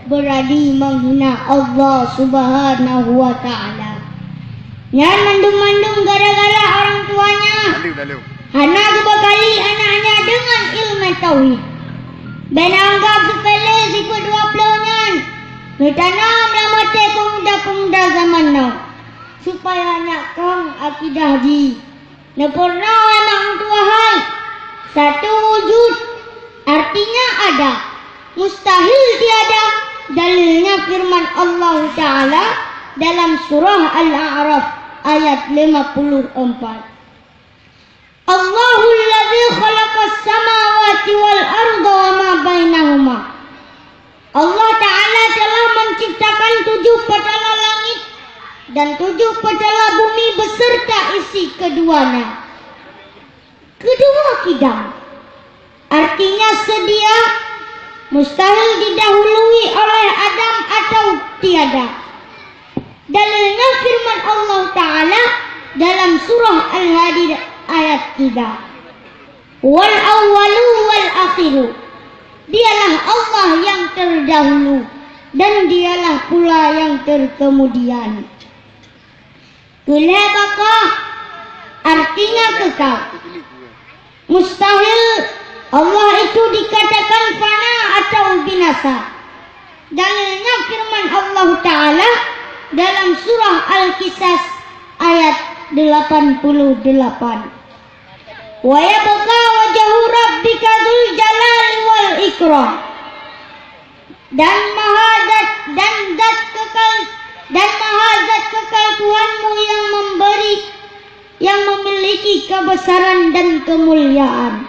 berani menghina Allah Subhanahu wa ta'ala. Yang mandung-mandung gara-gara orang tuanya. Hana kebakali anaknya dengan ilmu tauhid. Ben anggap sepele sikut 20-nyan. Bertanam dalam hati pemuda-pemuda zaman now. Supaya nyakang akidah ji. Nepurna emang Tuhan. Satu wujud. Artinya ada. Mustahil tiada. Dalilnya firman Allah Ta'ala dalam surah Al-A'raf ayat 54. Allahul ladzi khalaqas samawati wal arda wa ma bainahuma. Allah Ta'ala telah menciptakan 7 petala langit dan 7 petala bumi beserta isi keduanya. Kedua kidam. Artinya sedia, mustahil didahului oleh Adam atau tiada. Dalilnya firman Allah Ta'ala dalam surah Al-Hadid ayat 3. Wal awwalu wal akhiru. Dialah Allah yang terdahulu dan dialah pula yang terkemudian. Kulabaka artinya kekal. Mustahil Allah itu dikatakan fana atau binasa. Dalilnya firman Allah Ta'ala dalam surah Al-Qisas ayat 88. Wa yabqa wajhu rabbika dzul jalali wal ikram. Dan mahazat kekal Tuhanmu yang memberi, yang memiliki kebesaran dan kemuliaan.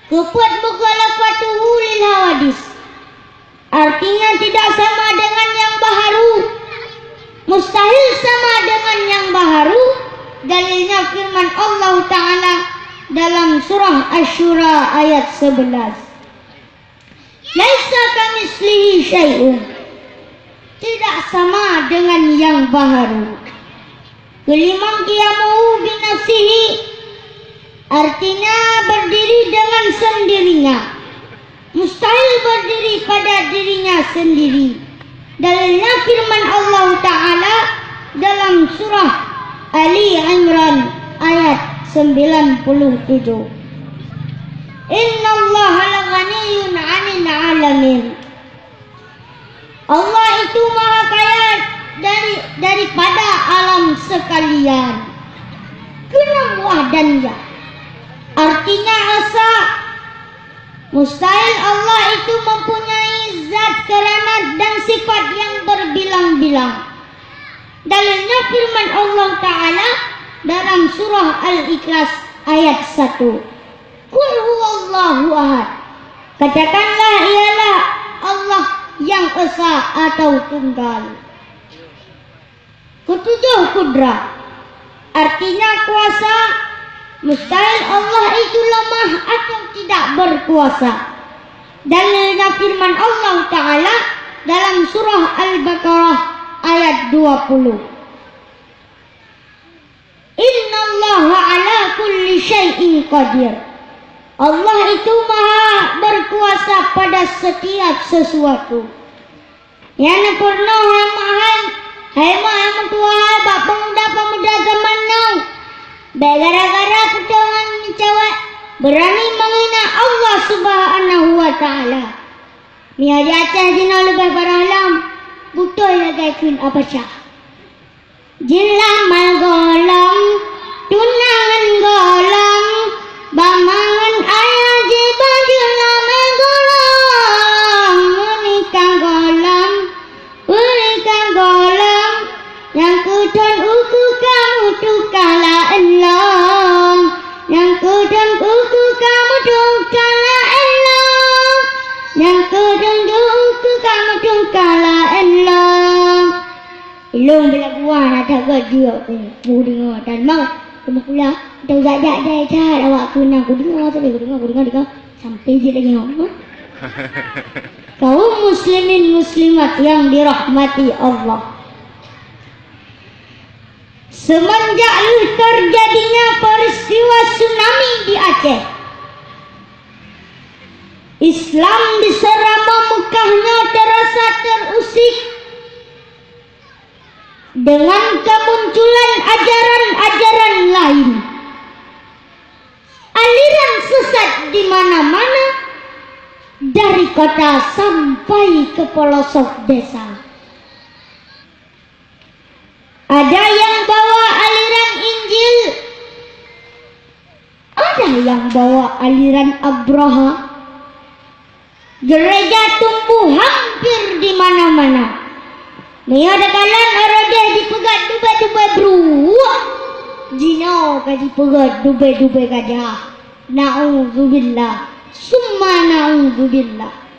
Keput mukhalafatuhu lil hawadis. Artinya tidak sama dengan yang baharu. Mustahil sama dengan yang baharu. Dalilnya firman Allah Ta'ala dalam surah Asy-Syura ayat 11. Laisa kamitslihi syai'un. Tidak sama dengan yang baharu. Kalimat qiyamuhu binafsihi. Artinya berdiri dengan sendirinya. Mustahil berdiri pada dirinya sendiri. Dalilnya firman Allah Ta'ala dalam surah Ali Imran ayat 97. Innallaha laghaniyun 'anil 'alamin. Allah itu maha kaya daripada alam sekalian. Kenam wahdaniyah. Artinya asa. Mustahil Allah itu mempunyai zat, keranat dan sifat yang berbilang-bilang. Dalilnya firman Allah Ta'ala dalam surah Al-Ikhlas ayat 1. Qul huwallahu ahad. Katakanlah ialah Allah yang esa atau tunggal. Ketujuh kudrah. Artinya kuasa. Mustahil Allah itu lemah atau tidak berkuasa. Dalilnya firman Allah Ta'ala dalam surah Al-Baqarah ayat 20. Innallaha ala kulli syai'in qadir. Allah itu maha berkuasa pada setiap sesuatu. Yang purna hai maha tua bab pemuda-pemuda zaman now. Gara-gara ketuhan mencawat berani menghina Allah Subhanahu wa ta'ala. Mia di atas dina lebih beralam. Betul lagaikan apa syah. Jilamal golam, tunangan golam, bamangan ayah jiba jilamal golam, menikah golam, yang kudon uku kamu tukalah Allah, yang kudon uku kamu tukalah Allah, yang kudon uku kamu tukalah Allah. Ilung bila buah nak tak kerja aku dengar dan mau cuma pula tahu zat-zat dah dah awak kena aku dengar sampai je lagi ngomong. Kaum muslimin muslimat yang dirahmati Allah. Semenjak terjadinya peristiwa tsunami di Aceh, Islam di serama Mekahnya terasa kota sampai ke pelosok desa. Ada yang bawa aliran Injil, ada yang bawa aliran Abraha. Gereja tumbuh hampir di mana-mana. Ni ada kalan orang dia dipegat dubai-dubai beruak. Jino ka dipegat dubai-dubai gajah. Na'udzubillah. Summa na'udzubillah.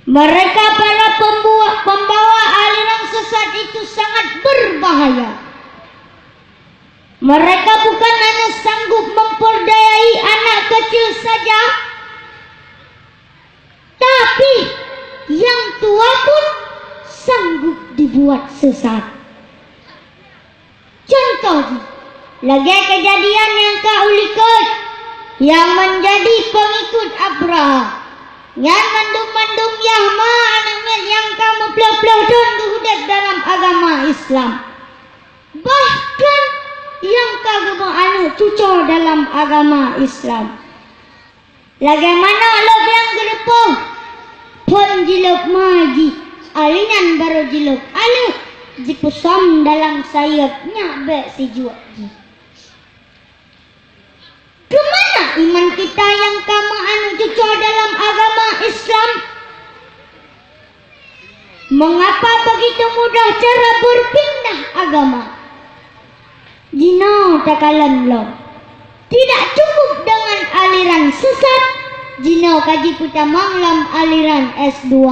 Mereka para pembawa aliran sesat itu sangat berbahaya. Mereka bukan hanya sanggup memperdayai anak kecil saja, tapi yang tua pun sanggup dibuat sesat. Contoh, lagi kejadian yang kau lihat yang menjadi pengikut Abraha. Yang mandum-mandum Yahma anaknya yang kamu pelah-pelah dan kehudat dalam agama Islam. Bahkan yang kagum anak cucu dalam agama Islam. Bagaimana lo yang gerepoh pun jiluk maji alinan baru jiluk alu jipusam dalam sayapnya be si juaji. Kemana iman kita yang kamu anu cucu dalam agama Islam? Mengapa begitu mudah cara berpindah agama? Jino takalan lo. Tidak cukup dengan aliran sesat. Jino kaji puta manglam aliran S2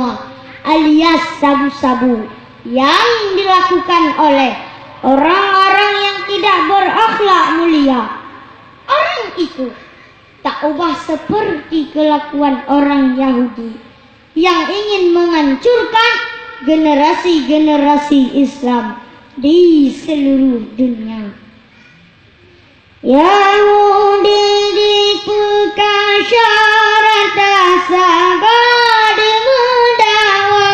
alias sabu-sabu yang dilakukan oleh orang-orang yang tidak berakhlak mulia. Orang itu tak ubah seperti kelakuan orang Yahudi yang ingin menghancurkan generasi-generasi Islam di seluruh dunia. Yahudi dibuka syarat sabar mendawa.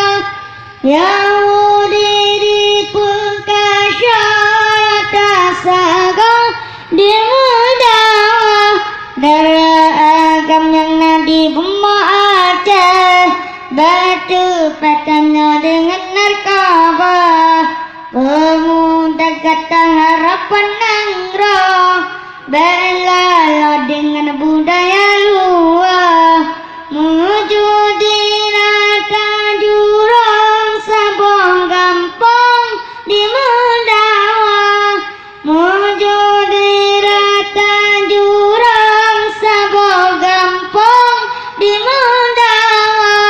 Yahudi dibuka syarat sabar mendawa. Darah agam yang nadi bumma Aceh, batu patahnya dengan narkoba. Pemuda kata harapan nanggroh, berlalu dengan budaya luar. Menuju di rata jurang Sabong Gampong di Mendawa. Menuju di rata jurang Sabong Gampong di Mendawa.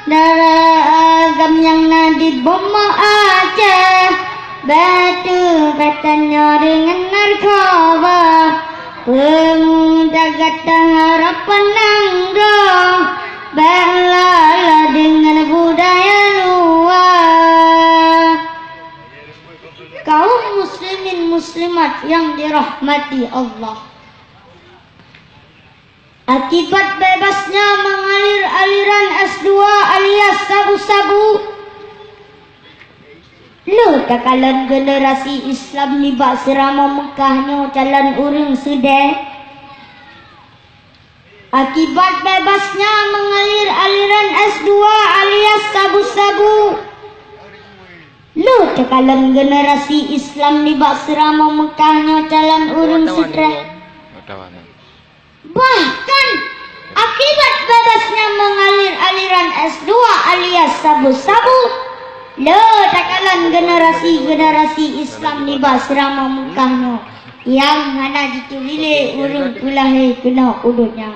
Darah agam yang nadi boma Aceh, batu katanya dengan narkoba. Pemuda kata harapan nanggroh, berlala dengan budaya luar. Kaum muslimin muslimat yang dirahmati Allah, akibat bebasnya mengalir aliran S2 alias sabu-sabu, lo takalan generasi Islam ni bak serama Mekahnya calon urang sedeh. Akibat bebasnya mengalir aliran S2 alias sabu-sabu, lo takalan generasi Islam ni bak serama Mekahnya calon urang sedeh. Bahkan akibat bebasnya mengalir aliran S2 alias sabu-sabu, lo takalan generasi Islam ni basrama Mekahnya yang hana ditulile urung kulahe kena udutnya.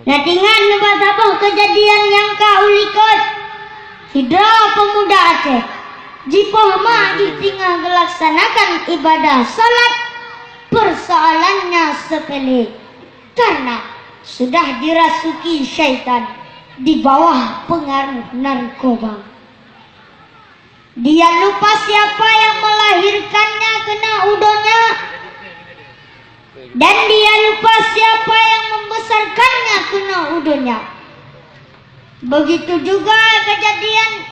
Nah tinggal lepas apa kejadian yang kau lihat hidra pemuda Aceh jipah mak ditinggal melaksanakan ibadah salat. Persoalannya sepele karena sudah dirasuki syaitan di bawah pengaruh narkoba. Dia lupa siapa yang melahirkannya kena udonya, dan dia lupa siapa yang membesarkannya kena udonya. Begitu juga kejadian